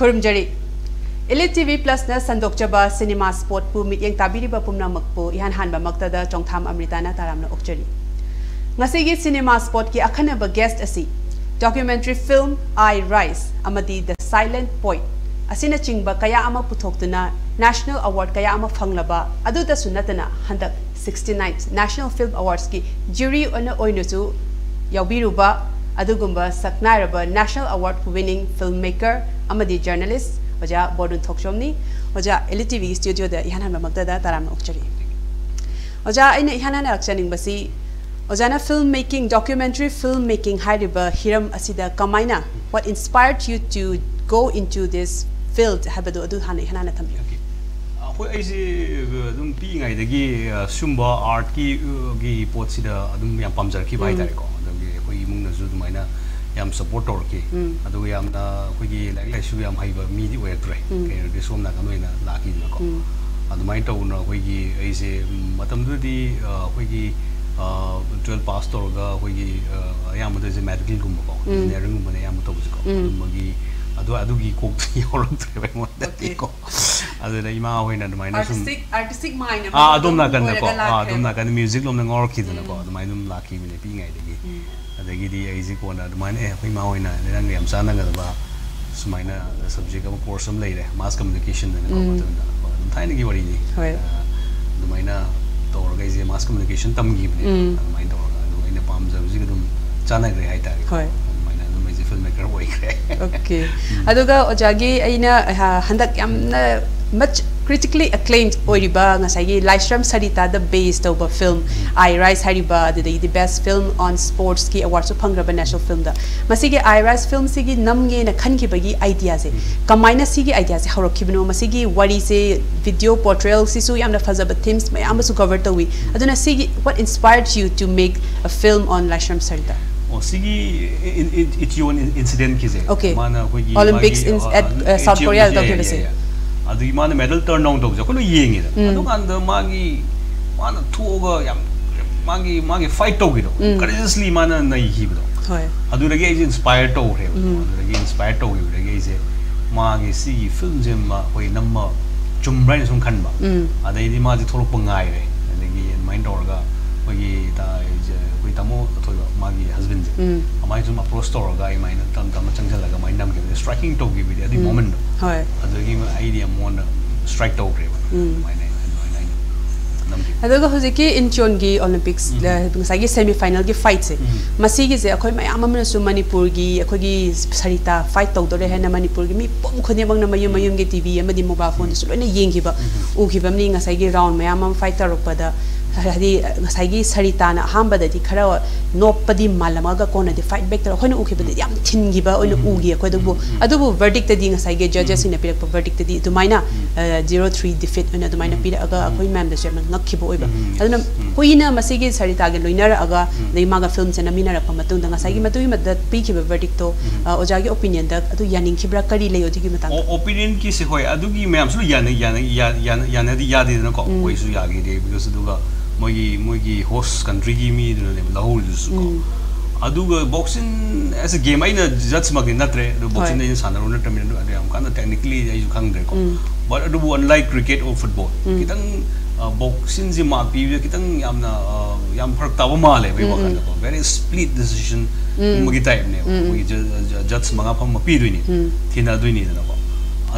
Kurumjari ELITETV Plus na Sandokchaba Cinema Sport pu mityeng tabiriba pumna makpo ihan hanba maktada chongtham amritana taramna okchari ngasigi Cinema Sport ki akhanaba guest asi documentary film I Rise amadi The Silent Point asina chingba kaya ama puthoktuna National Award kaya ama phanglaba aduda sunatana handak 69th National Film Awards ki jury ona oinusu yaubiruba adugumba saknairaba National Award winning filmmaker amadi journalist oja Borun Thokchom ni oja ELITETV studio da ihan magdada taram okchari oja aina ihan akchaning basi oja na filmmaking documentary filmmaking hariba hiram asida kamaina what inspired you to go into this field habadu adu hana ihan thambi hoi aise dum pi ngai dagi sumba art ki pot sida adum yam pamjar ki bai tare ko dagi hoi imung na zu dumaina yam support or ki adu yam na hoi gi like su yam haiba mi di we trai ke de som na kanoi na la ki na ko adu mai to na hoi gi aise matam du di hoi gi 12 pastor ga hoi gi yam da je medical gum ko engineering gum ne yam to bu ko magi adu gi ko yorak tre bai mo da ko adu da ima hoi na mai na sum artistic mind adum na kan ko adum na kan music lom na ngor ki na ko adu mai dum la ki ne pi ngai de gi adagi di aisi ko na adumai ne hoi ma hoi na ne nang yam sana ga ba sumai na subject of course am lai re mass communication ne ko ta thai ne gi wari ni hoi adumai na to ga ise mass communication tam gi ne adumai to adumai ne pam ja ji ga dum chana gre hai ta hoi adumai na adumai ji filmmaker hoi gre okay aduga ojagi aina handak yam na much critically acclaimed oiriba ngasai livestream sarita the based over film I Rise hariba the best film on sports ki awards phangraba national film da masigi I Rise film sigi namge na khanki bagi idea se kamaina sigi idea se horokibno masigi wari se video portrayal sisu yamna fazaba themes mayam su cover tawi aduna sigi what inspired you to make a film on livestream sarita sigi it's your incident ki se okay mana hoi Olympics at South Korea da kibase adu imana medal turn down dog ko lo yengi da adu kan da magi mana thuoga yam magi fight to gido courageously mana nai hi bido hoi adu rage is inspired to re adu rage inspired to yu rage is magi si film jam ma hoi namma chumrai sum khan ba adai di ma ji thorok pangai re adagi mind orga hoi ta hoi tamo thoi magi husband amai sum approach to orga I mai na tam changjal ga mai nam ge striking to gi bi adi moment hoi adagi ma idea mo na strike to re mai na aduga hojiki incheon gi Olympics sagi semi final gi fight se masi gi je akhoi mayam amna su Manipur gi akhoi gi sarita fight to dore hena Manipur gi mi pom khone bang na mayum gi TV amadi mobile phone su loina yengi ba u gi bam ni ngasai gi round mayam am fight tarok pada hadi ngasai gi sarita na hamba da di khara nopadi malama ga kona di fight back tar khoi na u gi ba yam thin gi ba oina u gi akhoi du adubu verdict di ngasai gi judges ina pirak verdict di dumaina 0-3 defeat oina dumaina pira aga akhoi ma'am da chairman ngakhi bo oiba aduna kuina masigi sarita ge loinar aga neima ga film chena mina ra pamatung da ngasai gi matui madda pi ki verdict to oja gi opinion da adu yaning khibra kari le oji gi matang opinion ki se hoi adu gi ma'am su yana di yadi na ko koi su ya gi de because duga mogi host country gi mi du le lahul su ko adu ga boxing as a game aina judge mag natre do boxing ne sanaro na termin do am kan technically ai ju khang de ko but adu unlike cricket or football kitang boxing ji ma pi kitang yam farak ta ma le bai wakan ko very split decision magi type ne mogi judge manga pham ma pi du ni thina du ni na ko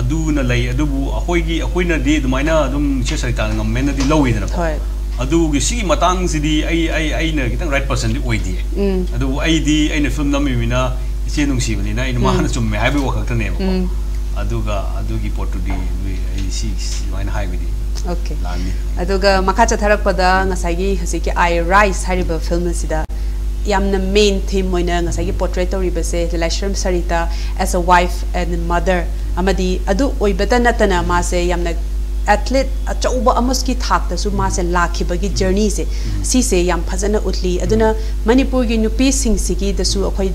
adu na lai adu bu ahoi na di dumaina dum che sarita ngam men na di lowi na ko adu gi si matang si di ai na kitang right person di oi di adu ai di ai na film nam mi na che nung si bani na ina ma na chum me hai bai wakak ta ne ko adu gi pot di ai si mai na hai bi di okay aduga makha chatharak pada ngasai gi hasi ki I Rise hariba film sida yamna main theme moina ngasai gi portrait to ribase livestream sarita as a wife and mother amadi adu oibata natana ma se yamna athlete achauba amuski thak ta su ma se lakhi bagi journey se si se yam phajana utli aduna Manipur gi nupi sing sigi da su akhoi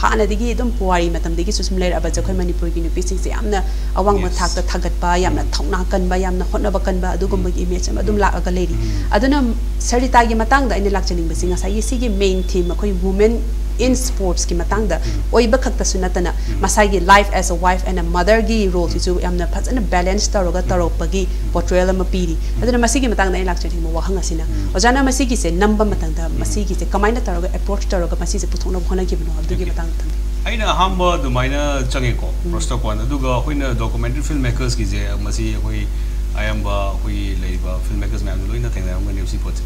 hana digi dum puari matam digi su sumler aba jakhoi Manipur gi nupi sing se yamna awang ma thak ta thagat ba yamna thongna kan ba yamna hotna ba kan ba adu gum gi image adum la aga leri aduna sarita gi matang da ine lakchaning ba singa sai si gi main theme akhoi women in sports ki matang da oi ba khakta sunatana masai gi life as a wife and a mother gi role ti chu yamna phajana balance taroga taropagi portrayal ama piri aduna masi gi matang da elak chani mo wahang asina ojana masi gi se number matang da masi gi se kamaina taroga approach taroga masi se puthona khona gi bino adu gi matang tam aina hamba du maina change ko prosto ko aduga hoina documentary filmmakers gi je masi hoi ayamba hoi leiba filmmakers man loina thengna am ngani si pot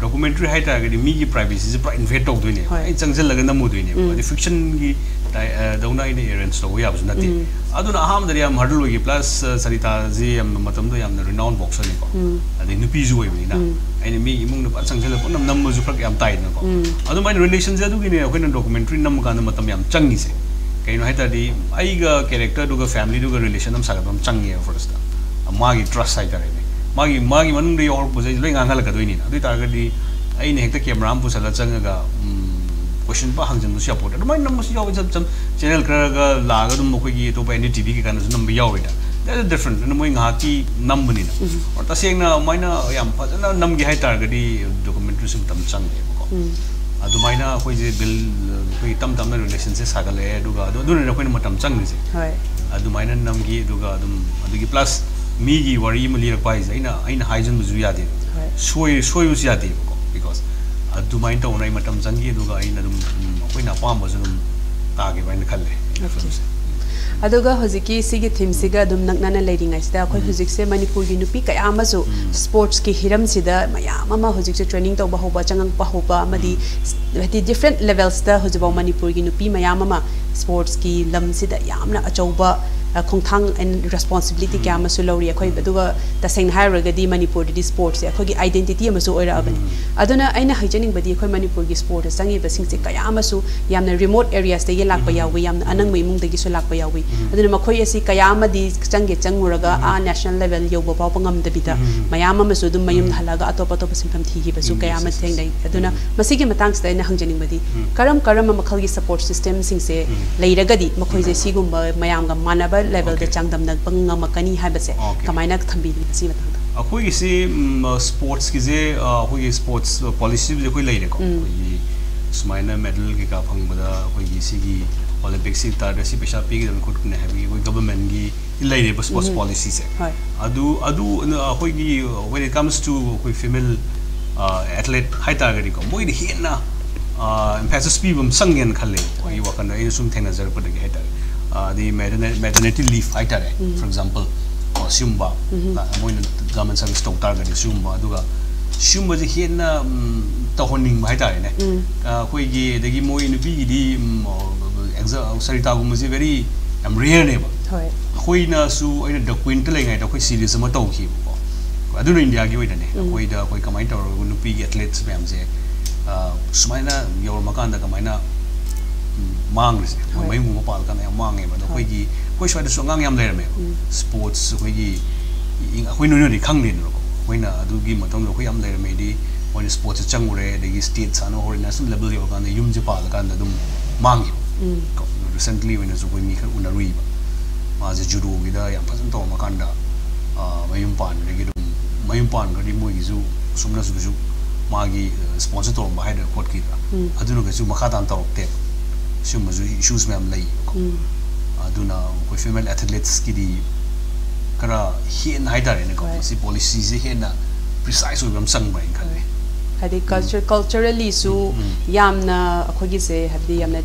documentary hai ta gi mi gi privacy is private invade tok doine ai changjel laga namu doine adi fiction gi dauna ine errands to ya bujna ti aduna aham dari am hurdle gi plus sarita ji am matam do yam renowned boxer ni ko adi nupi ju oi ni na ai mi imung na changjel ko nam ju phak yam tai na ko adu my relations adu gi ne hoina documentary nam ka na matam yam changi se kaino hai ta di ai ga character du ga family du ga relation am saga bam changi first magi trust hai tare magi manung de or pose loi ngangal ka doini adu tar ga di ai ne hekta camera am pusala changa ga question pa hangjan du sia pot adu mai nam sia jam channel kra ga la ga dum ko gi to pa ni tv ki kan nam yaw ida that is different and moi nga ki nam bani na or ta seng na mai na yam pa na nam gi hai tar ga di documentary sum tam chang de ko adu mai na koi je bil koi tam na relationship sagale adu ga adu ne koi na matam chang ni se hoi adu mai na nam gi adu ga adu gi plus mi gi wari ma li rakpai is aina hygiene ju ya de soi us ya de because adu mai ta onai matam jangi du ga aina dum koi na pam ba ju ta ge bai na khalle aduga hojiki sigi theme siga dum naknana leading ai sta khoi hojik se manipur gi nupi kaya ama ju sports ki hiram sida mayam ama hojik se training to ba hoba changang pa hoba amadi different levels da hojiba manipur gi nupi mayam ama sports ki lam sida yamna achauba khongthang and responsibility kya ma su lori khoi aduga ta seng hairaga di manipur di sports ya khogi identity ma su oira abani aduna aina haijaning badi khoi manipur gi sport sangi ba sing se kaya ma su yamna remote areas de yelak pa yawi yamna anang mai mung de gi su lak pa yawi aduna ma khoi asi kaya ma di change changuraga a national level yo ba pa ngam de bita mayam ma su dum mayum halaga atop simpham thi gi ba su kaya ma theng dai aduna masigi matang sta ina hangjaning badi karam makhal gi support system sing se leiraga di makhoi je sigum ba mayam ga manaba level de changdam nak pangamakani habase kamaina thambi si batang akoi gi si sports ki je akoi sports policy je koi leire ko sumaina medal ki ka phang bada akoi gi si gi olympics si tar si pesha pi gi ko ne habi koi government gi leire sports policy se adu akoi gi when it comes to koi female athlete hai tar ga ko moi de hina emphasis pi bam sangen khalle koi wakan ai sum thena jar pa de hai tar the maternity leave fighter for example Shumba moi government service to target Shumba aduga Shumba je hena ta honing mai ta ne koi gi de gi moi nu bi di sarita gum je very rare ne ba koi na su ai da quintal ngai da koi series ma to ki ko adu no India gi oi ne koi da koi kamai ta nu bi athletes me am je sumaina yor makan da kamai na mang ris mai mu pal kan ya mang e ba koi gi koi shwa de so ngang yam le me sports koi gi koi no ri khang ni no ko koi na adu gi matong koi yam le me di koi sports chang ure de gi state san or national level yo kan yum je pal kan dum mang ko recently when so koi mi khan una ri ba ma je judo gi da ya pasan to ma kan da mayum pan de gi dum mayum pan ga di mo gi zu sumna su ma gi sponsor to ma haida kot ki da adu no ga su ma kha tan to te sum zu issues me am lai aduna koi female athletes ki di kara hin haida ne ko si policy je hena precise oi bam sang ba khale hadi culturally su yamna akhogi se hadi yamna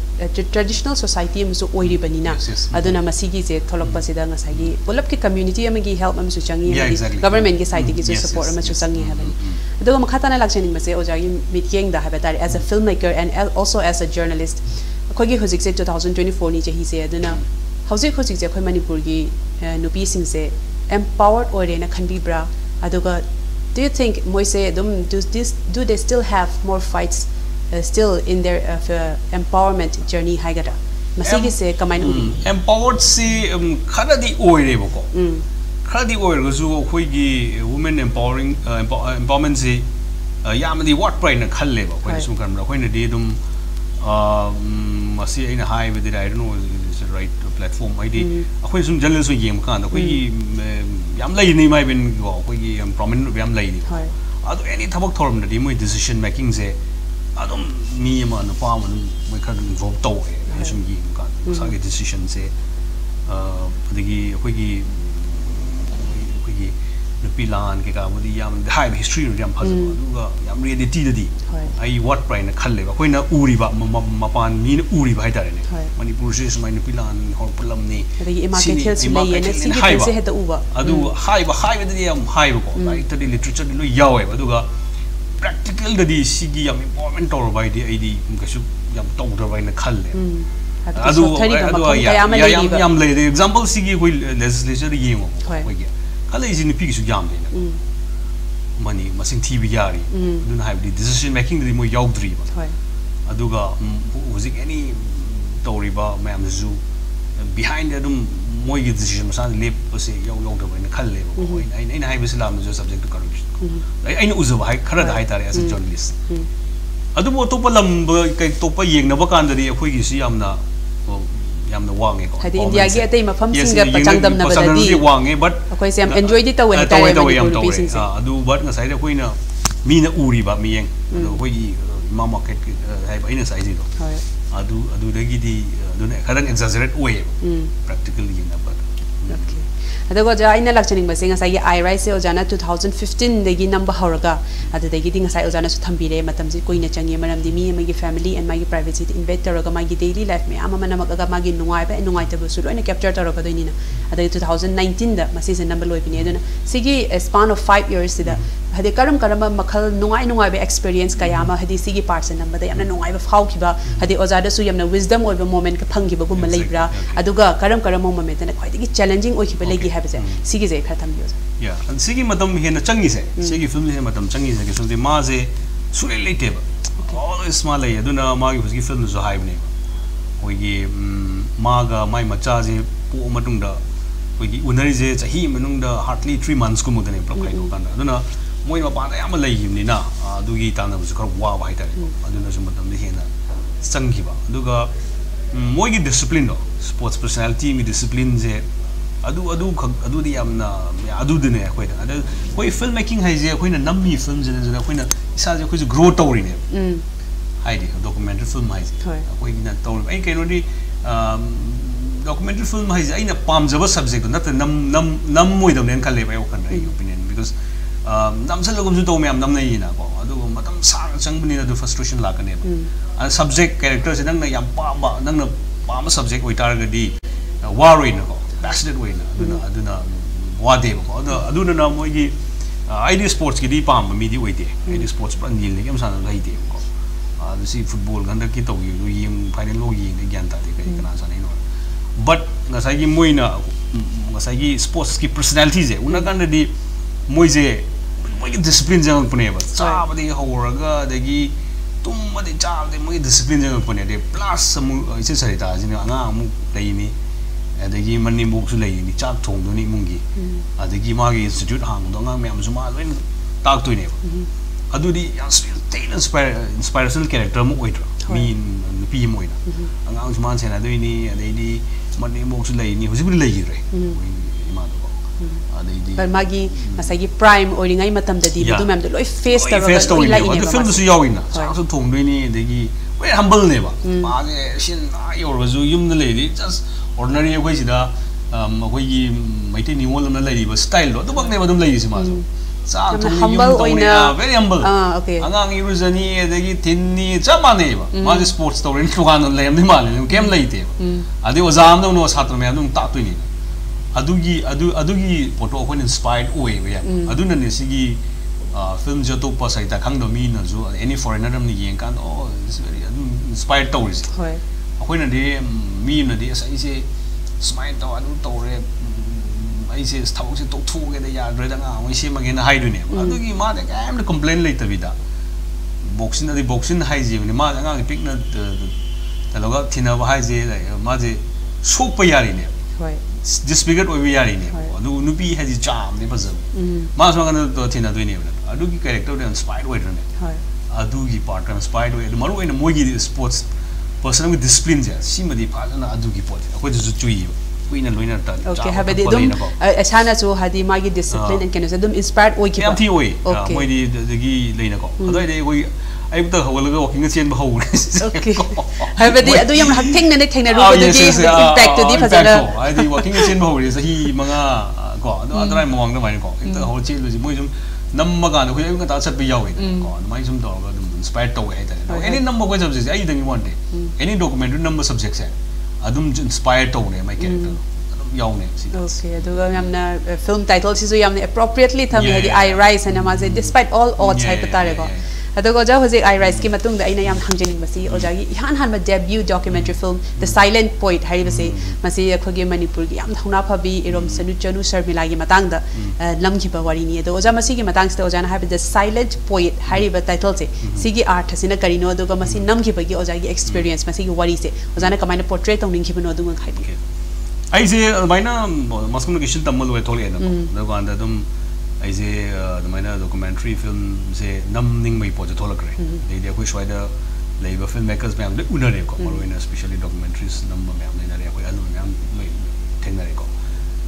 traditional society am su oiri banina aduna masigi je tholok pasida ngasagi polap ki community amagi help am su changi government ki side ki support am su changi habani aduga makhatana lakchani mase ojagi meeting da habetari as a filmmaker and also as a journalist akhogi hojik se 2024 ni je hi se aduna hojik je khoi manipur gi nupi sing se empowered ore na khanbi bra aduga do you think moise do they still have more fights still in their empowerment journey haigara masigi se kamain uri empowered si khada di oire boko khada di oire go khoi gi women empowering empowerment si yamadi what pride na khalle ba khoi sum kan khoi na di dum masi ina high with it I don't know is the right platform id akhoi sum journalist so yem kan akhoi yam lai ni mai ben go akhoi gi prominent yam lai ni adu any thabak thorum na di moi decision making se adum mi ma no pa ma mo kha involve to e sum gi ka sa ge decision se adigi khoi gi pilan ke ka budi yam high history yam phaz aduga yam reality da di ai what pride na khalle ba koina uri ba mapan mi na uri ba haitare ne manipur se mai pilan hor pulam ni adigi market hill si lei ne si gi se heta uba adu high ba da yam high ba ko like the literature lo yawe aduga practical da di sigi yam important tor ba di ai di kasu yam to da ba na khalle adu yam le example sigi koi legislature yemo koi ge khala is in pig su yam de money masing TV yari do not have the decision making the mo yaw dri ba aduga was it any story ba mam zu behind the mo gi decision sa le se yaw da ba na khalle ba ai ai have islam jo subject to corruption ai na uzu ba khara da hai tare as a journalist adu mo to pa lam kai to pa yeng na ba kan da ri khoi gi si yamna wange ko hadi India ge atei mafam singa pachang dam na badadi wange but akoi se am enjoy di tawen tare Manipur pacing se adu but na sai da koina mi na uri ba mi yeng adu koi ma market hai ba ina sai di do adu da gi di adu ne khadan exaggerate way practically ina but okay adago ja ina lakchaning ba singa sai I rise se ojana 2015 degi number horaga adu degi ding sai ojana su thambire matam ji koina changi maram di mi ma gi family and my privacy invite taraga ma gi daily life me ama mana magaga ma gi nungai ba nungai ta su loina capture taraga doini na adu 2019 da ma season number loi pini aduna sigi span of 5 years da hadi karam makhal nungai ba experience kaya ma hadi sigi parts number da yamna nungai ba phau kiba hadi ojada su yamna wisdom oiba moment ka phangi ba gum leibra aduga karam moment na khoi digi challenging oi kiba legi have sigi je kha tham yo yeah and sigi madam hena changi se sigi film he madam changi se ke so de ma je sure late ba all is small ay aduna ma gi husgi film zo hype ne oi gi ma ga mai macha je pu matung da oi gi unari je chahi manung da hardly 3 months ku mudane block khai ko kan aduna moi ma pa da yam lai ni na adu gi ta na bu khar wa ba haitare aduna su madam de hena changi ba aduga moi gi discipline do sports personality mi discipline je adu di yamna adu de ne khoi da adu koi film making hai je khoi na nammi film je ne khoi na isa je khoi je grow tawri ne hai di documentary film hai je khoi na tawri ai kai no di documentary film hai je ai na pam jaba subject na ta nam moi dam nen khale ba yo kan ai opinion because nam sal logum ju to me am nam nei na ko adu matam sang chang bani adu frustration la ka ne ba subject character se nang na yam pa ba nang na pa ma subject oi tar ga di worry na ko passionate way na aduna wade ko aduna na mo gi ID sports ki di pam mi di wait ID sports pan nil ni kam san lai de ko adu si football ganda ki to yu yim final lo gi ne gyan ta de kai kana san no but na sai gi moina na sai gi sports ki personality je una kan di moi gi discipline jang pune ba cha ba de horaga de gi tum ma de cha de moi discipline jang pune de plus mu ise sai ta ji anga mu dai ni adagi mani muk su lei ni chak thong do ni mungi adagi ma gi institute hang do nga myam su ma loin tak tu ne adu di yang inspirational character mu oitra mi pi mo ina angang su man sena do ni adai mani muk su lei ni husi bu lei re ma do adai par magi masagi prime oringai matam da di du mem do loi face ta ro la ina film su yaw ina chak su thong do ni adagi we humble ne ba ma ge shin ayor ba zu yum na lei di just ordinary koi sida koi gi maite ni wol na lai ba style do to bang ne ba dum lai si ma so sa to humble oina very humble okay angang iruzani adagi tinni chama ne ba ma sports story ni tugan lai am ni ma le kem lai te adi ozam no satra me adum ta tu ni adugi photo ko inspired way ya aduna ne sigi film jo to pa sai ta khang do mi na jo any foreigner am ni yeng kan oh is very inspired to is hoi akoi na de mi na de sai se smile to adu to re ai se thau se to thu ge de ya re da nga moi se ma ge na hai du ne adu gi ma de am de complain lai ta vida boxing hai ji ne ma nga gi pick na ta loga thina ba hai je lai ma je sok pa yari ne hoi disfigured oi bi yari ne adu nu pi ha ji jam ne bazam ma so nga to thina du ne adu gi character de inspired way ne hoi adu gi part inspired way maru oi na moi gi sports person with discipline ja sima di pha na adu gi pot akoi ju chui kuina loina ta okay have the dum asana so hadi ma gi discipline and can dum inspired oi ki pa oi moi di gi leina ko adai de oi ai ta hawal ga walking chen ba hawl okay hai ba di adu yam thing na thing na ru ba di impact to di phajana ai di walking chen ba hawl sahi manga ko adu adrai mawang da mai ko ta hawl chen lu moi sum namma ga na khoi ai ga ta chat ba yawi ko mai sum to ga inspired to ai ta any number ko subject ai dang want any documentary number subjects hai adum inspired to ne mai character okay aduga yamna film title sisu yamna appropriately thami hadi I Rise and amaze despite all odds hai patare ko aduga ja hoje I Rise ki matung da aina yam hangjening basi oja gi han han ma debut documentary film The Silent Poet hari basi masi akhoge Manipur gi yam thona phabi irom sanu chanu sharmila gi matang da lamgi ba wari ni ado oja masi gi matang sta oja na have The Silent Poet hari ba title se sigi art hasina karino aduga masi namgi ba gi oja gi experience masi gi wari se oja na kamaina portrait tong ning gi bano aduga khai bi ai se maina mass communication tamal we thole na ko da ganda dum ai se maina documentary film se namning mai po thole kre de de ko shwai da labor filmmakers me am de unare ko maro ina especially documentaries number me am na re ko alu me am mai thengna re ko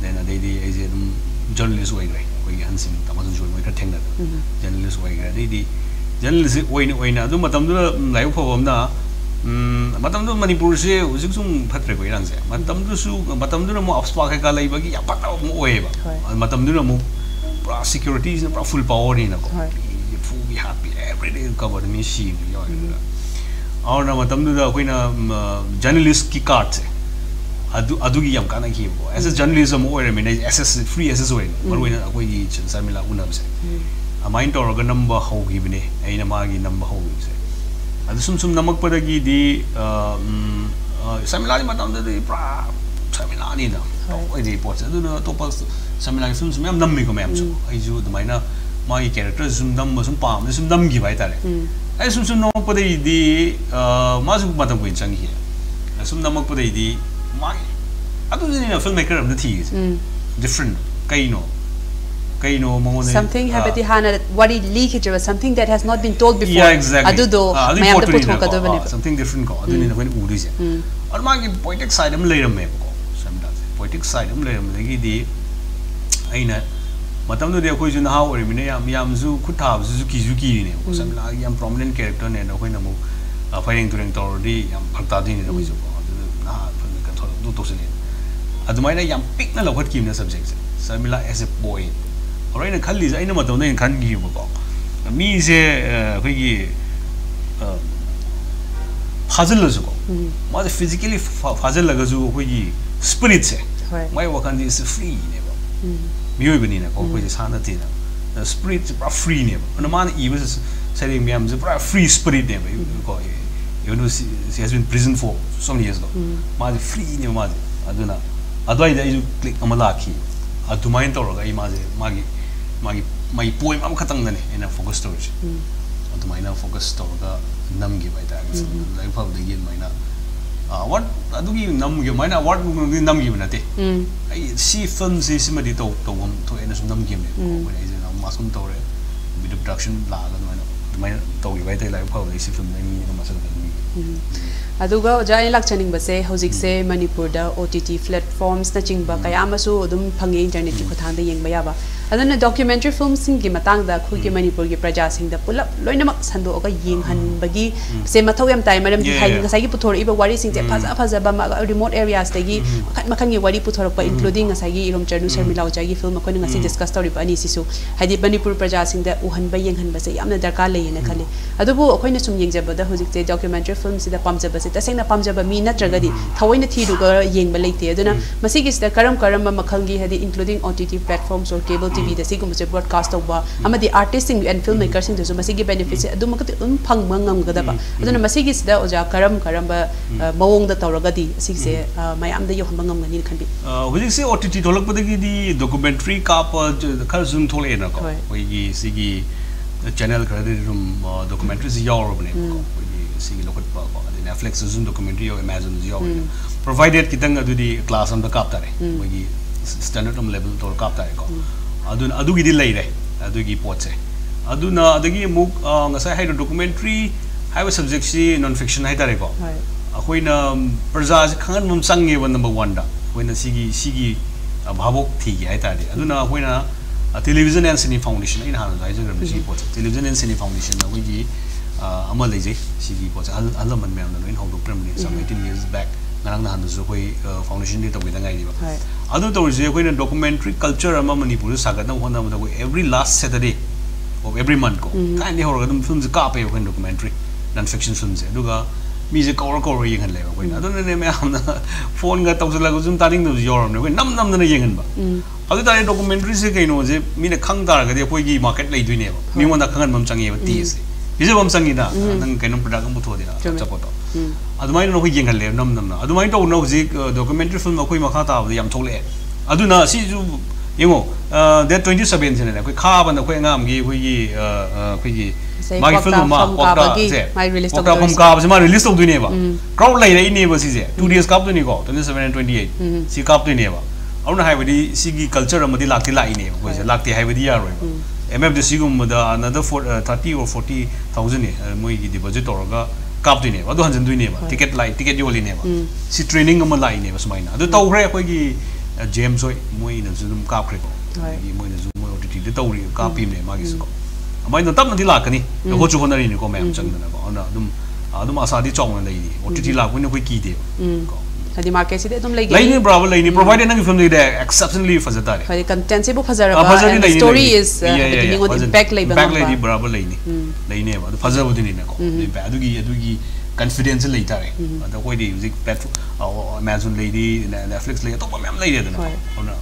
then de de ai se dum journalist way gre ko hansim tamal jo mai ka thengna journalist way gre de journalist way na dum matam du lai pho bam na matam do Manipur se usik sum phatre ko irang se matam do mo upspark ka lai ba gi ya pata mo oe ba matam do mo pra security is pra full power ni na ko you full be happy every day cover me see yo aur na matam do koi na journalist ki card se adu gi yam kana ki ko as a journalism oe me access free access oe mar oe na koi gi chan samila unam se a mind or ga number ho gi bine ai na ma gi number ho gi se adu sum namak padagi di samila ni matam de pra samila ni na oi di pot adu na to pas samila film sum yam nammi ko mem su ai ju de mai na mai character sum nam sum pam sum nam gi bai tare ai sum namak padagi di ma su matam ko chang hi sum namak padagi di mai adu ni na filmmaker am the thi different kaino something habati hana what it leakage was something that has not been told before yeah exactly adu do mayam da put hoka do bane something different ko adu ni na ko uri je aur ma ki poetic side am leiram me ko samda poetic side am leiram legi di aina matam do de ko ju na ha ori mine yam zu khutha zu ki ne ko samla yam prominent character ne na ko na mu fighting during tor di yam phakta di ne ko ju ko adu na ka thol do to se ne adu mai na yam pick na lawhat ki na subject samla as a boy alright na khalli ai na matam na khan gi ko mi se khoi gi phazal la ko ma physically phazal la ga ju khoi gi spirit se mai wakan di is free ne ba mi yoi bani na ko khoi sa na ti na spirit pra free ne ba na man e was saying me am pra free spirit ne ba ko you know she has been prison for so many years ago ma free ne ma aduna adwai da ju click amala ki adumai to ga I my poem am khatang na ne ina focus storage adumai na focus to ga nam gi bai ta like pha de yin mai na what adugi nam gi mai na what nam gi na te ai see film se simadi to ena sum nam gi ne ko ai na masum to re bit production la ga mai to gi bai te like pha de see film ni na masal ga aduga ja lak chaning ba se hojik se Manipur da OTT platforms na chingba kaya amasu adum phange internet ki khuthang da yengba yaba adana documentary films sing gi matang da khu gi Manipur gi praja sing da pulap loinamak sando ga yenghan bagi se mathau yam tai maram di khai ngasai gi puthor iba wari sing je phaza ba ma remote areas da gi makhan gi wari puthor pa including ngasai gi irom charnu sharmila ja gi film ko ngasi discuss tori ba ani sisu hadi Manipur praja sing da uhan ba yenghan ba se yamna darkar le na khale adubu akoina sum yengjaba da hojik se documentary films da pamjaba se tasengna pamjaba mi natragadi thawaina thiru ga yengba leite aduna masigi sida karam makhangi hadi including OTT platforms or cable TV da sigum se broadcast over amadi artists and filmmakers in the masigi benefits aduma ka phang mangam gadaba aduna masigi sida oja karam ba mawong da tawragadi sigse mayam da yoham ngam ngani khanbi hojik se OTT tholak padagi di documentary ka pa khar zoom thole na ko oi sigi channel kare room documentaries yaw ne ko sigi lokat pa ko Netflix zoom documentary or Amazon yaw provided kitang adudi class am da kap tare oi standard level to kap tare ko adu gi di lai re adu gi pot se aduna adagi muk ngasai hai documentary hai subject si non fiction hai tare ko akoina praja se khangan mum sange one number 1 da akoina sigi bhabok thi gi hai tare aduna akoina television and cinema foundation in han hai jagar mi pot television and cinema foundation na wi gi ama leje sigi po alaman me amna loin hawdo prem ni some 18 years back nang na handu koi foundation ni tawida ngai ni ba adu tawri koi na documentary culture ama Manipur sagat na hona ma every last Saturday of every month ko kind of horror films ka pe ko documentary non fiction films aduga music or yeng han le ko adu ne me amna phone ga tawsala ko zum taring do yor ne ko nam na yeng han ba adu ta documentary se kai no je mi ne khang tar ga de poi gi market lai dui ne ba mi mon da khangan mam changi ba ti se bise bam changi da nang kai no product mu tho de da chapoto adu mai no ko yeng han le nam na adu mai to no ji documentary film ko ma kha ta ba yam thole adu na si ju yengo that 27 ne ko kha ba na ko ngam gi ko gi my film ma okta se my release okta from ka ba ma release to ne ba crowd lai lai ne ba si se 2 days kap to ni ko 27 and 28 si kap to ne ba auna hai badi sigi culture amadi lakti lai ne ko se lakti hai badi ya roi mf de sigum da another 30 or 40,000 ne moi gi di budget oraga kap to ne ba do hanjan du ne ba ticket yo li ne ba si training am lai ne ba smaina adu tau hre ko gi james oi moi na zum kap khre ko gi moi na zum moi ott de tau ri kap pim ne ma gi ko amai no tap na di lakani ho chu honari ni ko mem chang na ko ana dum asa di chong na lai ni ott la ko ne ko ki de ko hadi market se dum lai ni bravo lai ni provided nang film de exceptionally fazata re hadi content se bu fazara ba and the story is depending on the impact lai ba impact lai di bravo lai ni ba fazabu din ni ko adu gi confidence lai ta re da ko di music platform Amazon lai di Netflix lai to ba mem lai de na ona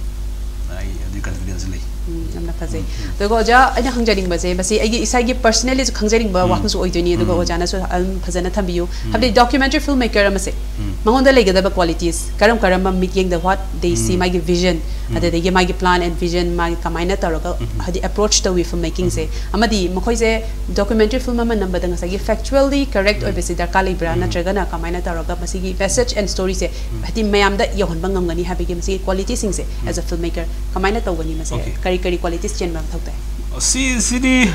ai adu confidence lai namna phase to go ja anya hangjaring ba se basi ai isai gi personally ju khangjaring ba wakn su oidoni to go ja na so phazana thambiyu habde documentary filmmaker amase mangonda legada ba qualities karam meeting the what they see my vision ade de my plan and vision my kamaina taroga hadi approach to we filmmaking se amadi mkhoi se documentary film ama number da ngasa gi factually correct oi besi darka libra na tragana kamaina taroga basi gi message and story se hadi mayam da yohon bangam gani habi gi masi quality sing se as a filmmaker kamaina tawgani mase kari qualities chen bam thokta CD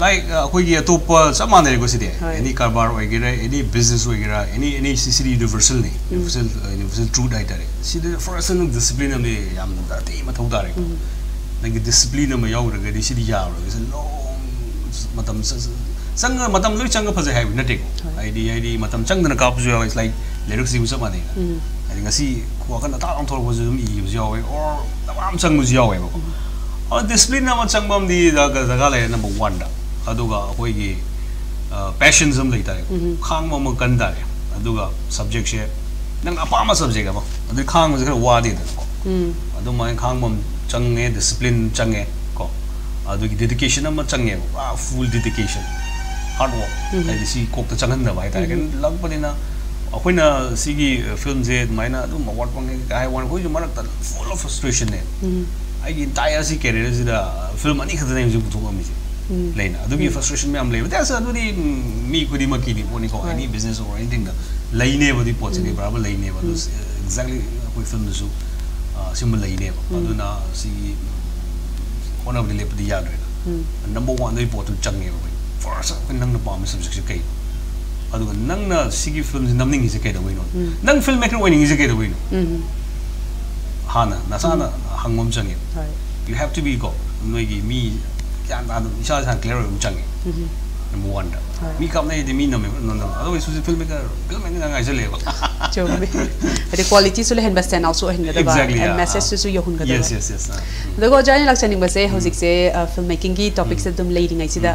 like koi gi top saman re go CD any karbar oigira any business oigira any CD universal ni universal true data re CD first and discipline am yam da te ma thau da re nang discipline am yaw re ga CD ya re long matam sang matam lu chang phaje hai na te id matam chang na ka pu is like lyrics use ma ne ai ngasi ko kan ta ang thor bo zum I use yaw or am chang mu yaw ba discipline na changmam di daga le number 1 da aduga koi gi passion zum lai ta khang ma kan da aduga subject she nang apa ma subject ba adu khang ma wa de da ko adu ma khang mam change discipline change ko adu gi dedication ma change full dedication hard work ai si kok ta changan da ba ta kan lag pa na akoina sigi film je maina adu ma wat pang ai wan ko ju marak ta full of frustration ne ai entire si career is the film ani khadane ju buthunga mi leina adu gi frustration me am le that's adu di mi ko di makini poni ko any business or anything da leine ba di poch ne barabar leine ba exactly ko film su sim leine ba adu na si one of the lep di yad re number 1 the important change ba first ko nang na pa mi subject kai adu nang na sigi film namning is kai da we no nang filmmaker winning is kai da we no hana nasana hangmom changi you have to be go noi gi mi yan da isa san clear changi number 1 da mi kam na de mi no otherwise is filmmaker ngai se le chome the quality so le hen basten also hen da ba and message so yo hun ga da yes logo jani lakchani ba se hojik se filmmaking ki topic se dum leading ai sida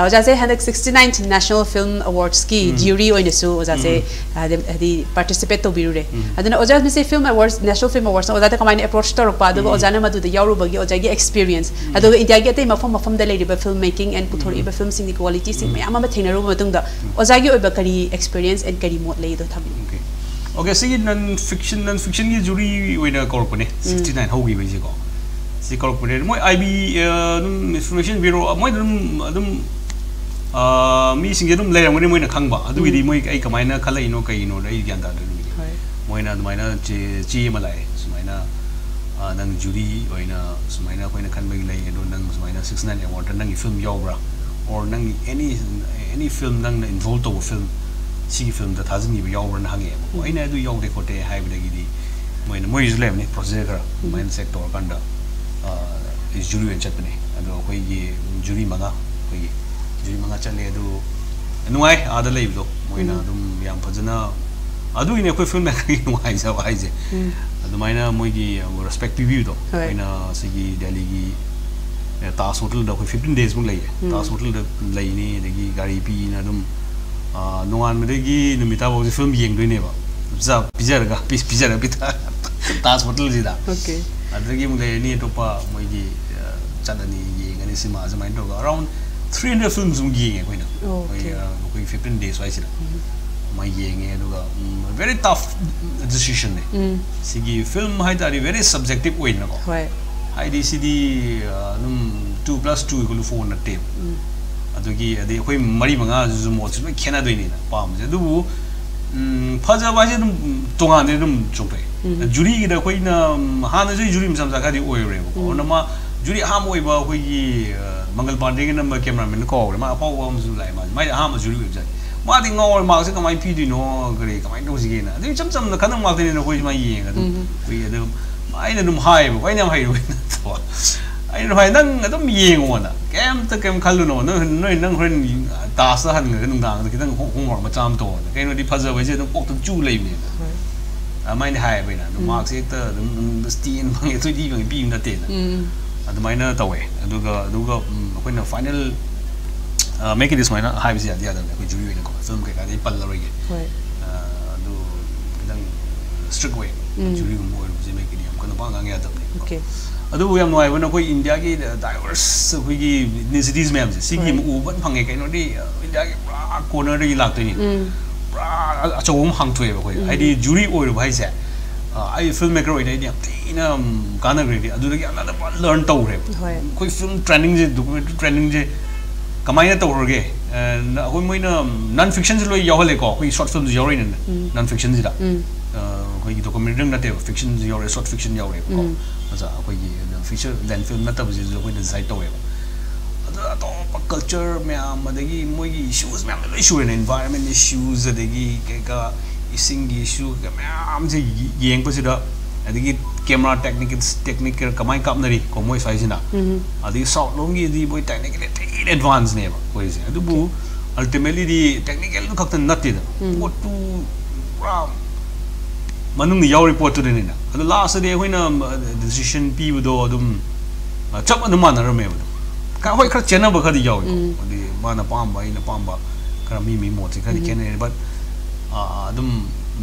oja se 169th national film awards ki jury oina su oja se the participate to biru re aduna oja me se film awards national film awards oja ta kamai approach to pa do oja na madu da yaru bagi oja gi experience ado india gi tai mafam da lady ba filmmaking and puthori ba film sing the quality se me ama thena ro matung da oja gi oiba kari experience and kari mot lay do tham okay sigi non fiction gi jury oina korpone 69 hogi ba ji ko si corporate moi IB information bureau moi dum mi singe dum lai ngani moi na khangba adu gi moi ai kamai na khala ino kai ino dai gyan da du moi na mai na chi ma lai sumai na nang jury oina sumai na koi na khan mai lai do nang sumai na 69 award nang film yobra or nang any film nang involved to film si film da thazin gi yobra na hange moi na du yog de kote hai bi gi di moi is lem ni project mai sector kanda is jury and chatne ado koi gi jury maga koi jury manga chale adu nuai ada leibdo moina dum yam phajana adu ine koi film maker nuai sa wai je adu maina moigi respect review do moina sigi Delhi gi tas hotel da koi 15 days mung lai tas hotel da lai ni dagi gari pi na dum nuan me dagi numita bo film yeng doi ne ba za pijar ga pijar pita tas hotel ji da okay adagi mung lai ni to pa moigi chadani yeng ani sima za main do around 300 films mung yeng koi na koi 15 days wai sila my yeng aduga very tough decision ne sigi film haidari very subjective way na ko haidi sidi num 2+2 equal 4 na tape adugi ade koi mari manga zu mo chu khena doi ni na pam je du phaja ba je dum tonga ne dum chokre jury gi da koi na ha na jury misam sa ka di oi re ko na ma jury ha mo ba koi gi mangal pandey gi number cameraman ko ma pa wa mu lai ma mai ha ma jury wi ja ma di ngawal ma se kamai pi di no gre kamai do si na de cham cham na kanang ma de no koi ma yeng adu koi adu ai na dum hai ba ai na hai ro na to ai no hai nang adum yeng ona kem ta kem khalu no no nang hren ta sa han ga nung dang ki dang hong hong ma cham to kai no di phaja ba je dum pok tu chu lai ne a mai ni hai ba na no mark se ta dum stein bang e 3D bang pi na te na adu mai na ta we adu ga koi na final make it this way na high is the other ko jury ne ko film ke ka dei pal la ri do dang strict way jury ko mo je make it am ko na ba ngang ya da okay adu yam noi wona ko India ki diverse ko gi ethnicities mem si gi mu ban phang ke no di India ki pra corner ri lak to ni pra a chom hang thwe ko ai di jury oi ro bai se ai filmmaker oi dai ni tina kana gre di adu gi another learn to re ko film training je documentary training je kamai na tawr ge hoi moina non fiction ji loi yawale ko koi short film ji yawre ne non fiction ji da koi documentary na te fiction ji yawre short fiction yawre ko acha koi feature length film na tab ji koi design to ada to culture me am adagi moi issues me am issue in environment issues adagi ka ising issue ka me am ji yeng pa si da adagi camera technical kamai kap nari ko moi sai sina adi sound longi di boy technically advanced ne ba ko ise adu bu ultimately di technical nu khakta natte da what to manung ni yaw report to ni na adu last day hoina decision pi do adum chap anu man na me ba ka hoi khar chena ba khadi yaw ko adi mana pam ba ina pam ba kara mi mo ti khadi ken but adum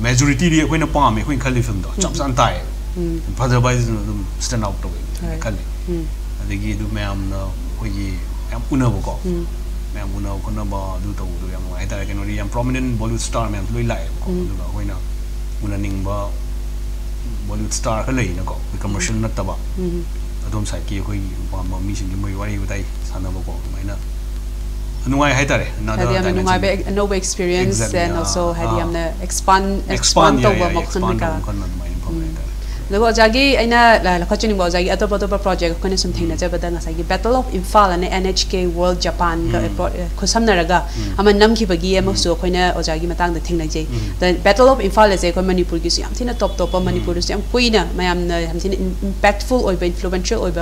majority di hoina pam me hoin khali film do chap san tai father by dum stand out to khali adagi du me am na hoi am una ko me am una ko na ba du to du yam ai ta ken ri am prominent Bollywood star me am loi lai ko du ga hoina una ning ba Bollywood star ka lai na ko commercial na ta ba adom sai ki hoi ba ma mi sin mai wari utai sana ba ko mai na nuai hai ta re na da nuai be no experience and also had yam na expand to ba mo khun ka Lago jagi aina la khachini bo jagi atopa project ko ne sum thingna jabada nga sagi Battle of Imphal and NHK World Japan ka khosamna raga ama nam ki bagi ama so khoina ojagi matang da thingna jai the Battle of Imphal is ko Manipur gi siam thina top Manipur siam kuina mayam na ham thina impactful oi influential oi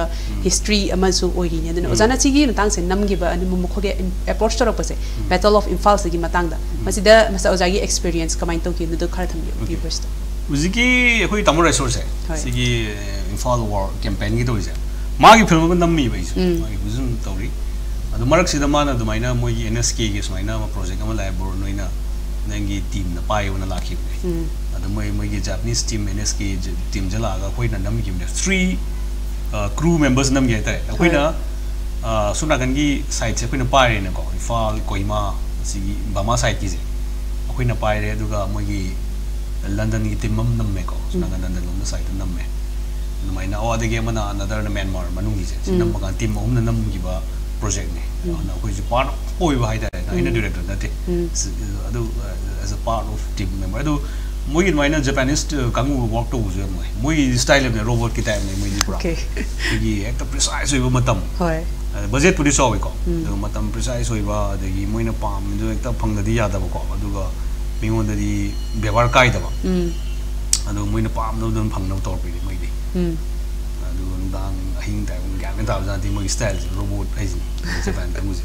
history ama so oi ni den ojana chigi matang se nam gi ba ani mu khoge approach to pase Battle of Imphal se gi matang da masida masa ojagi experience kamai to ki no khar tham viewers Uziki koi tamu resource hai sigi Imphal war campaign gi toise magi film ko nammi bai magi buzum tori adu marak sida mana adu maina moi NSK gi smaina ma project ama lai Borun noina nangi team na pai una lakhi adu moi gi Japanese team NSK team jala ga koi na nammi gi 3 crew members nam gi ta koi na suna kan gi side se koi na pai na ko Imphal Koima sigi Bama side gi je koi na pai re adu ga moi gi London ki team nam me ko suna ga London lom na site nam me mai na awa de ge mana another na Myanmar manung gi se nam ga team hom na nam gi ba project ne na ko ji part oi ba hai da na ina director na te adu as a part of team member adu moi gi mai na Japanese kangu work to uzu moi style ne robot ki time ne moi ni pura gi ekta precise oi ba matam hoi budget pudi so ko adu matam precise oi ba de gi moi na pam jo ekta phang da di ya da ko adu ga mingon da di bebar kai da ba adu moi na pam no don phang no tor pi moi di adu dang ahing ta un gan ta ja di moi style robot ai Japan ta muzi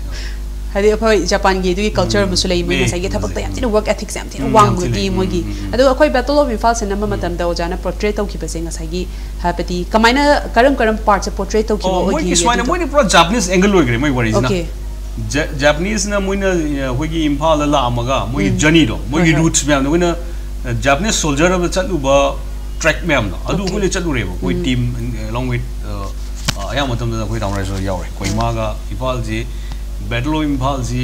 hadi akhoi Japan gi du culture musulai moi ngasai gi thabak ta yam tin work ethics yam tin wang mu gi moi gi adu akhoi battle of Imphal sin nama matam da ojana portrait tau ki base ngasai gi habati kamaina karam part se portrait tau ki mo gi swaina moi ni pro Japanese angle loi gre moi worries na Japanese na moi na hoi gi Imphal la amaga moi journey do moi gi roots me am na Japanese soldier of chatu ba track me am na adu ko le chatu re ko team along with ayam matam da koi down rise yaw re koi ma ga Imphal ji battle of Imphal ji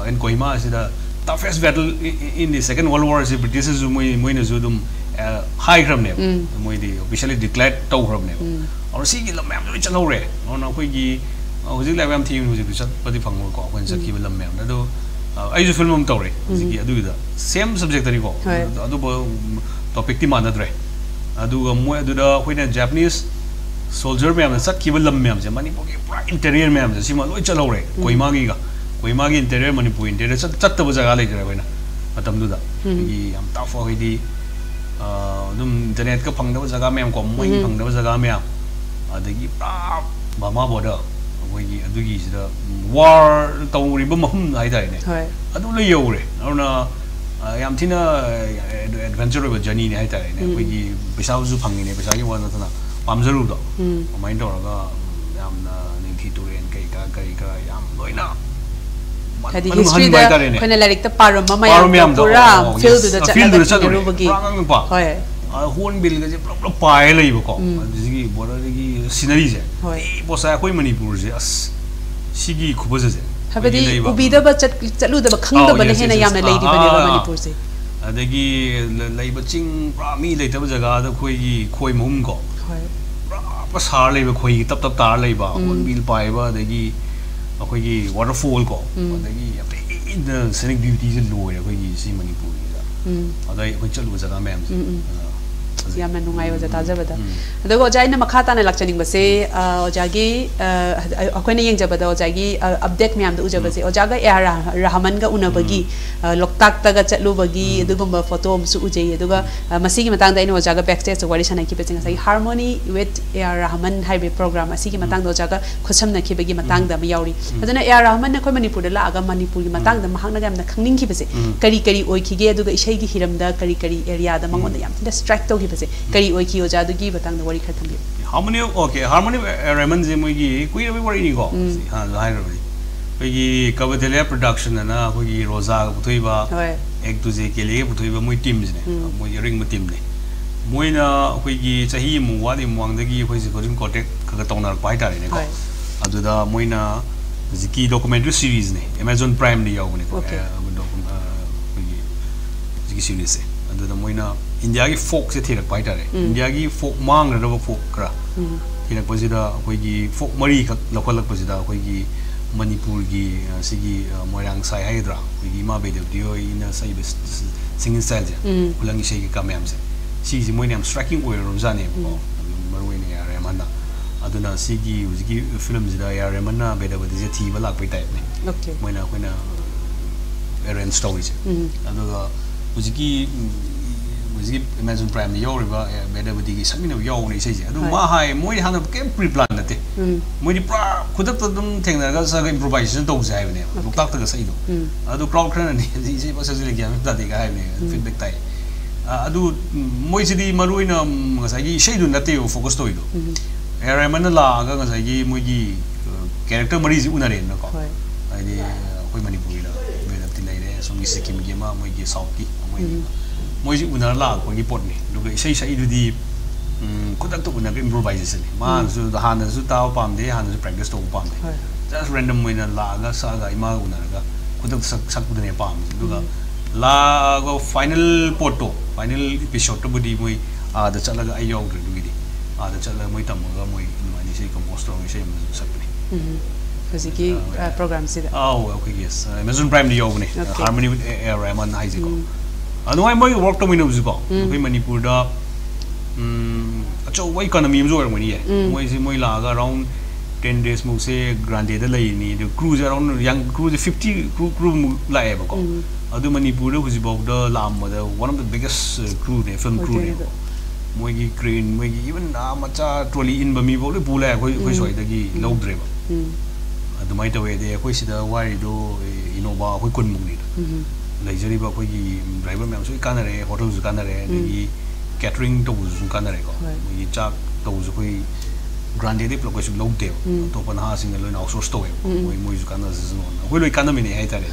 and Kohima is the toughest battle in the Second World War. The British is moi na zudum high gram ne moi the officially declared tow gram ne और सी की लम्बे हम तो चलो रे और ना कोई की उसी लाइव हम थी मुझे कुछ पति फंगो को अपन से की लम्बे हम तो आई जो फिल्म हम तो रे उसी की अदू इधर सेम सब्जेक्ट तरी को अदू टॉपिक ती मानत रे अदू moi अदू दा कोई ना Japanese soldier में हमने सब केवल लम्बे हमसे मणिपुर के पूरा इंटीरियर में हमसे सीमा लोई चलो रे कोहिमा की इंटीरियर मणिपुर इंटीरियर चट तब जगह ले जरा कोई ना मतलब दूधा कि हम टाफ हो गई थी तुम इंटरनेट का फंगदब जगह में हमको मोई फंगदब जगह में अदगी पूरा बामा बोर्डर कोई अदुगी इधर war तौरी बम हाई था इन्हें अदु ले यो रे और ना याम थी ना एडवेंचर वाला जर्नी ने हाई था इन्हें कोई पैसा उसे फंगी ने पैसा की वाला था ना पामजरू दो माइंड और का याम ना निंथी टूरेन कई का याम लोइना हदी हिस्ट्री दा कोने लाइक त पारम माया पूरा फील्ड द चल रुबगी होय होन बिल के पूरा पाए लेबो को जिगी बॉर्डर की सीनरी जे पोसा कोई मणिपुर जे अस सिगी खुबजे जे हबदी उबीदा ब चलु द खंग द बने हेना याम लेदी बने मणिपुर से अदगी लेब चिंग पूरा मी लेतब जगह द खोई मुम को बस हार लेबा खोई तब तार लेबा बिल पाइबा अदगी अखोई वाटरफॉल को अदगी अपने सीनिक ब्यूटी से लोय अखोई सी मणिपुर दा अदai अखोई चलु जगह में यामना नुंगाई वजा ताजबदा अदगो जाइना मखाता ने लक्चनिंग बसे ओजागी अखोइना यंगजबदा ओजागी अपडेट म्याम द उजबसे ओजागा एआर रहमान गा उनबगी लोकताक तगा चलुबगी अदुगुंबा फोटो मसु उजे अदुगा मसीगी मतंग दा इन ओजागा बैकस्टेज वारी सना की पेचिंग सही harmony with A R Rahman highway program असीगी मतंग ओजागा खुसम न खिबगी मतंग दा यावरी अदना एआर रहमान न खोइ मणिपुर दा लागा मणिपुर की मतंग दा महंग ना खंगनिंग खिबसे करी करी ओइखिगे अदुगा इशै की हिरम दा करी एरिया दा मंगोन दा याम डिस्ट्रैक्ट तो करी ओइकी ओजादु की बतांग द वरी खतम बि हार्मोनी ओके हार्मोनी रेमन जे मोगी कुइ रबि वरी नि को हां हाय रबि कोई कबथले प्रोडक्शन ना कोई रोजा बुथुइबा एक दुजे के लिए बुथुइबा मोइ टीम्स ने मोइ रिंग टीम ने मोइना कोई चाही मुवादि मुवांगदगी कोई जिकोरिन कॉन्टैक्ट का तौनर पाइ तारे ने को अदुदा मोइना जिकी डॉक्यूमेंटरी सीरीज ने Amazon Prime ने याव ने को जिकी सीरीज से अदुदा मोइना इंडिया की फोक से थेरक पाइ तारे इंडिया की फोक मांग रबा फोक करा थेरक पजिदा कोई की फोक मरी खक लखलक पजिदा कोई की मणिपुर की सिगी मोयरांग साइ हाइद्रा कोई की मा बेदब दियो इन साइ बेस सिंगिंग स्टाइल जे कुलंगी से की कामयाम से सिगी मोइने हम स्ट्राइकिंग ओय रोजाने को मरवेने या रेमना अदुना सिगी उजिकी फिल्म जिदा या रेमना बेदब दिजे थीबा लाक पे टाइप ने ओके मोइना कोइना एरेंज स्टोरी जे अदुगा उजिकी Amazon Prime yauriba bedabudi gi samina yauni sei je adu ma hai moi hana kem pre plan nate moi di pra khudak ta dum thengna ga sa improvisation to jai ne luktak ta ga sei do adu crowd khana ni ji ba sa jile gyam ta de ga hai ne feedback tai adu moi ji di maruina nga sa gi sei du nate focus to do era man la ga nga sa gi moi gi character mari ji unare na ko ai di koi manipuri la bedab ti lai re song gi sikkim gi ma moi gi south ki moi ji unar la ko gi pot ni lu ga sei sai du di kudak to unar improvisation ma su da han su ta pam de han su practice to pam de just random moi na la ga sa ga ima unar ga kudak sak bu ne pam lu ga la go final photo final episode to budi moi da chala ga ai yaw du gi di da chala moi tam ga moi ni sei compose to sei ma sak ni Fiziki program sida okay yes Amazon Prime di yaw ni harmony with Rahman Haiziko अनु आई मोई work तो मिनो जुको कोई मणिपुर दा अचो वई economy म जोर money है मोई से मोई लागा अराउंड 10 days मु से ग्रांडे दा लई नि the cruise around young cruise 50 crew लाए बको अदु मणिपुर दा हुजिबो दा लाम दा one of the biggest crew ने फिल्म क्रू ने मोई की क्रेन मोई की इवन मचा ट्रॉली इन बमी बो ले पुला कोई सोई दा की लौद्रे बा adumai tawe de khoi sida wari do inova khoi kun mungni leijari ba khoi gi driver myam su kanare hotel su kanare gi catering to su kanare ko gi chak to su khoi grande de plok su log de to pan ha sing lo na outsource to moi su kanare su no khoi lo kaname ne hai tare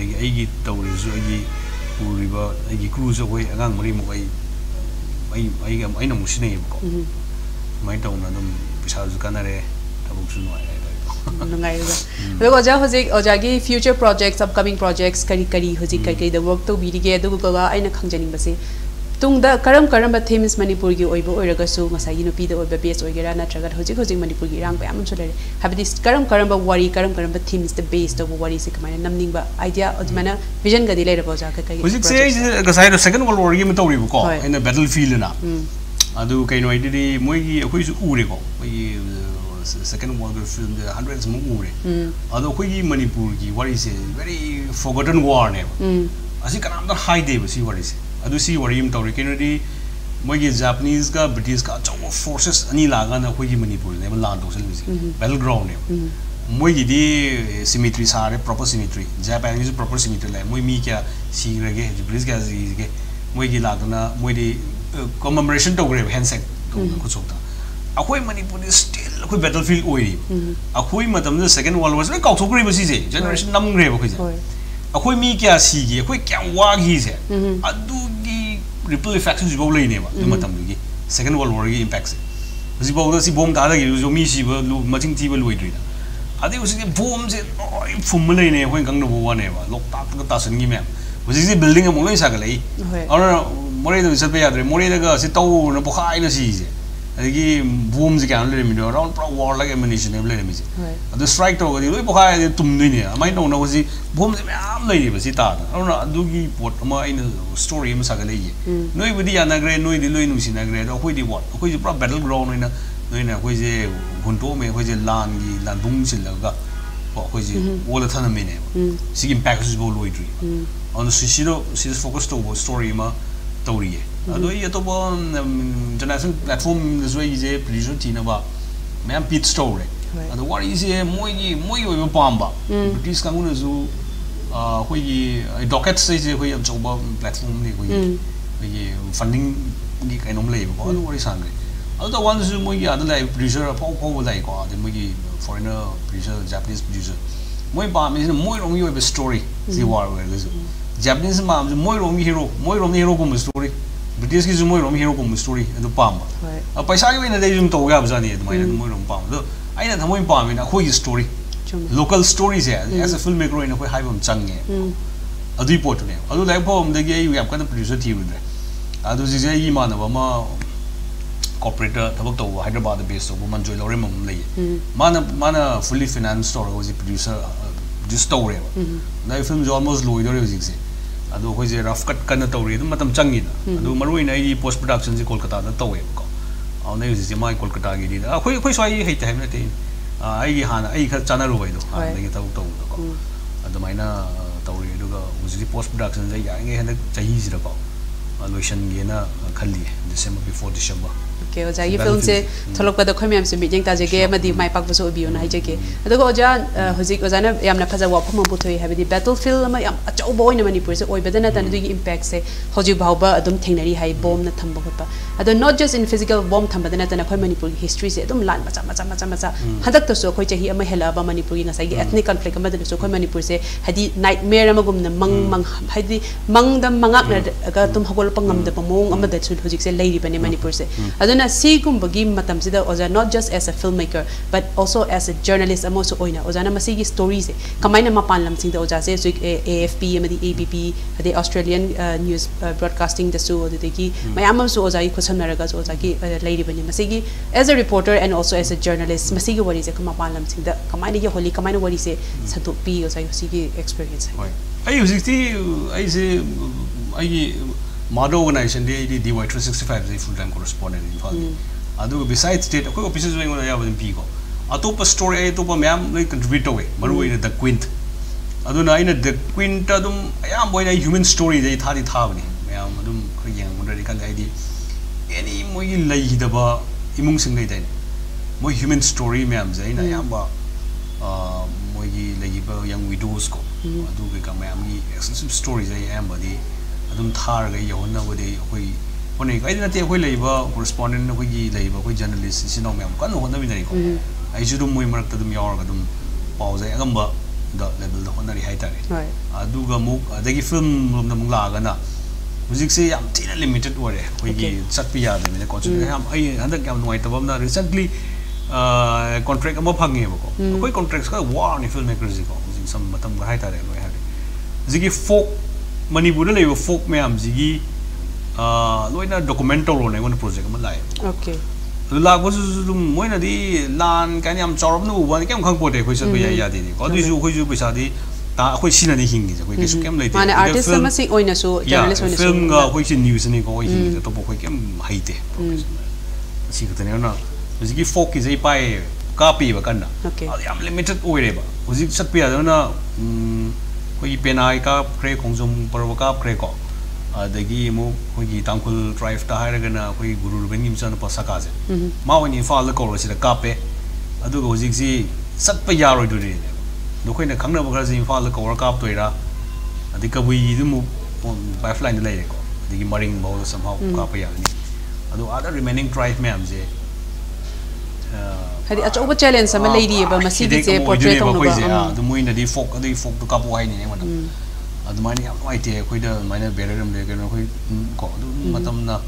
legi ai gi to su gi puriba ai gi cruise khoi angang mari mo ai na musine ko mai to na dum pisa su kanare tabuk su no ai But oja hozik ojagi future projects, upcoming projects, kari hozik kari the work to be together. Do go I na khangjaning basi. Tung da karam ba themes Manipur gi oibo oiraga su ngasa yino pi da oiba base oigera na tragat hozik Manipur gi rang ba am chulare. Have this karam ba worry karam ba themes the base to worry se kamana namning ba idea odmana vision ga dilai rabo ja ka kai. Hozik se gasai second world war gi ma tawri ko in the battlefield na. Adu kai no ididi moi gi akoi su ure ko. Second World War film the hundreds of movie. Although we Manipur ki what is a very forgotten war name. I think I'm not high day see what is. I do see what him to Kennedy. My Japanese ka British ka forces ani laga na we Manipur name land battleground name. My di symmetry sare proper symmetry. Japanese proper symmetry like my mi kya see rege British ka zi ke my gi laga na my di commemoration to grave handshake to kuchokta. Akoi Manipur is still akoi battlefield oi. Akoi matam the second world war was like kautokri basi je generation nam grave akoi je. Akoi mi kya si gi akoi kya wa gi je. Adu gi ripple effects ju bo lai ne ba. Du matam gi second world war gi impacts. Basi bo da si bomb da gi jo mi si ba lu majing ti ba loi dri da. Adi usi bomb je oi phum lai ne akoi gang no bo wa ne ba. Lok ta ta ta san gi me. Basi si building mo lai sa ga lai. Ora more da sa pe ya dre more da ga si tau na bo khai na si je. Agi boom ji kan le mi do round pro war like ammunition le mi ji the strike to ga loi bokha tum ni ne mai no na ji boom ji am le ni ba si ta na du gi pot ma in story ma sa ga le yi noi bi ya na gre noi di loi nu si na gre do khoi di what khoi ji pro battle ground noi na khoi ji gun to me khoi ji lan gi lan bung sil la ga khoi ji wala thana me ne si impact ji bo loi dri on si focus to story ma story ado ye to bon international platform this way is a producer tina ba me pit story ado what is a moi yo pamba british kangu na zu hoi docket sai je hoi am choba platform ni hoi funding ni kai nom le ba ado what is angry ado the ones moi ya the like producer po like ko the moi foreigner producer Japanese producer moi ba me moi rong yo a story si war we Japanese ma moi rong hero ko story British ki moi rom hero ko story adu pam ba paisa gi na dei jum to ga ba ni mai moi rom pam do ai na thamoi pam na khoi story local stories as a filmmaker in a khoi haibam change adu report ne adu like pom de gi yap kan producer thi ru de adu ji ji yi ma na ba ma corporate thabak to Hyderabad based to man joy lore mom le mana fully financed story was the producer this story na film is almost low do ji adu khoi je rough cut kan to ri dum matam changi da adu marui na I post production ji Kolkata da to ko au nei ji mai Kolkata gi di da khoi swai hei ta na te ai gi hana ai kha chana ro bai do ha gi ta to ko adu mai na to ri du ga uji post production ja ya nge hana chahi ji da ko lotion gi na khali December before December okay oja ye film se tholok pa da khoi myam se mi jeng ta je ge ma di mai pak so bi na hai je ge adu go oja hozik oja na yam na phaja wa phom bu thoi ha bi battlefield ma yam achau boy na Manipur se oi badana tan du gi impact se hoji bhau ba adum thengnari hai bomb na thamba khot pa adu not just in physical bomb thamba dana tan khoi Manipur history se adum lan macha hadak to so khoi chahi ama hela ba Manipur gi ngasai gi ethnic conflict ma da so khoi Manipur se hadi nightmare ma gum na mang hadi mang da mangak na ga tum hagol pangam da pamong ama da su hozik se leiri bane Manipur se aduna si gum bagi matam sida oja not just as a filmmaker but also as a journalist amoso oina oja na masigi stories se kamaina mapan lam sing da oja se so AFP amadi ABP the Australian news broadcasting the so the ki mayam so oja ki khosan naraga so oja ki leiri bani masigi as a reporter and also as a journalist masigi wari se kamapan lam sing da kamaina ye holi kamaina wari se satu pi oja sigi experience ai usikti ai se ai Mado organization they DY 365 they full time correspondent in Phali. Adu besides state ko offices going on ya ban pi ko. Atopa story ai topa ma'am like contribute away. Maru in the quint. Adu na in the quint adum ayam boy human story they thadi thabni. Ma'am adum khiyang mon kan ID. Any moi lai da ba imung sing lai dai. Moi human story ma'am zai na ayam ba level young widows ko adu ke ka mayam gi exclusive stories ai am body adum thar ga yona body koi one ai na te koi leiba correspondent ko gi leiba koi journalist sino mayam kan hona binari ko ai ju dum moi marak ta dum yor ga dum pause agamba the level the honari hai tare adu ga mu adagi film rom na mung la ga na music se am tina limited ore koi gi chat pi ya de ne concentrate am ai handak yam noi tabam na recently contract ama phange bako koi contracts ka war ni filmmakers ko some matam ga hai tare loi ha zigi folk Manipur le folk me am zigi loina documental ne one project ma lai okay la ko su moi na di lan ka ni am chorob nu ba kem khang po de khoi sat ya ya di ko du ju khoi ju paisa di ta khoi sin ni hing ni khoi ke su kem lai mane artist ma sing oina su journalist oina su film ga khoi sin news ni ko hing to po khoi kem hai te si ka ne na zigi folk is ai pai copy ba kan na am limited oi re ba uzik sat pi ya na koi penai ka kre kongjum parwa ka kre ko adagi mo koi tangkul drive ta haira gana koi guru ruben nim chan pa saka je ma wani fa la ko ro si da ka pe adu go uzik si sat pa ya ro du re do koi na khangna ba kra si fa la ko ka toi ra adi ka bui du mo by flying le ko adagi maring mo somehow ka pa ya ni adu other remaining drive me am je hadi achoba challenge sama lady ba masi gi che portrait tong ba du moi na di folk du ka po ai ni ne wana adu mai ni am ai te koi da mai na berer am le ke no koi ko du matam na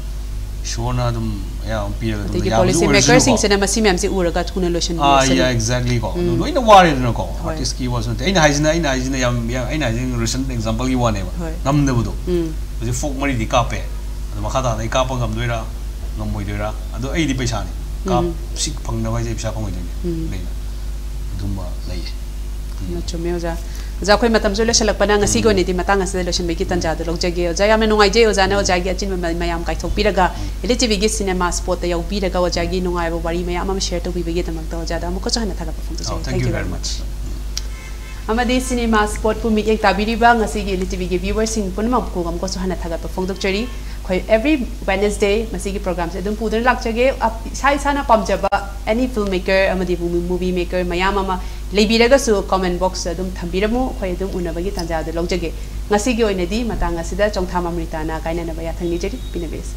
show na dum ya am pi da ya policy maker sing se na masi mem se ura ga tuna lotion yeah exactly ko du loi na war no ko artist ki was not ai na hajina yam ai na hajin recent example gi one ba ngam de bu do ji folk mari di ka pe adu ma kha da ka pa ngam doira ngam moi doira adu ai di paisa ni ka sik phang na wai je pisa phang oi ni leina dumba lai na chome oja ja khoi matam zo le selak pana ngasi go ni ti matang ase lotion be ki tanja de log jage oja ya me nungai je oja na oja gi achin mayam kai thok piraga ELITETV gi cinema spot ta yau piraga oja gi nungai bo bari mayam am share to bi be gi tamak ta oja da mu ko chana thaga perform to thank you very much amadi cinema spot pu mi ek tabiri ba ngasi gi ELITETV gi viewers sing pun ma ko gam ko chana thaga perform to chari khoi every Wednesday masigi program se dum pudan lak jage sai sana pamjaba any filmmaker amadi movie maker mayam ama leibiraga su comment box dum thambiramu khoi dum unabagi tanja de logjage ngasi gi oinadi matanga sida chongtham amrita na kaina na ba ya thangni jeri pinabes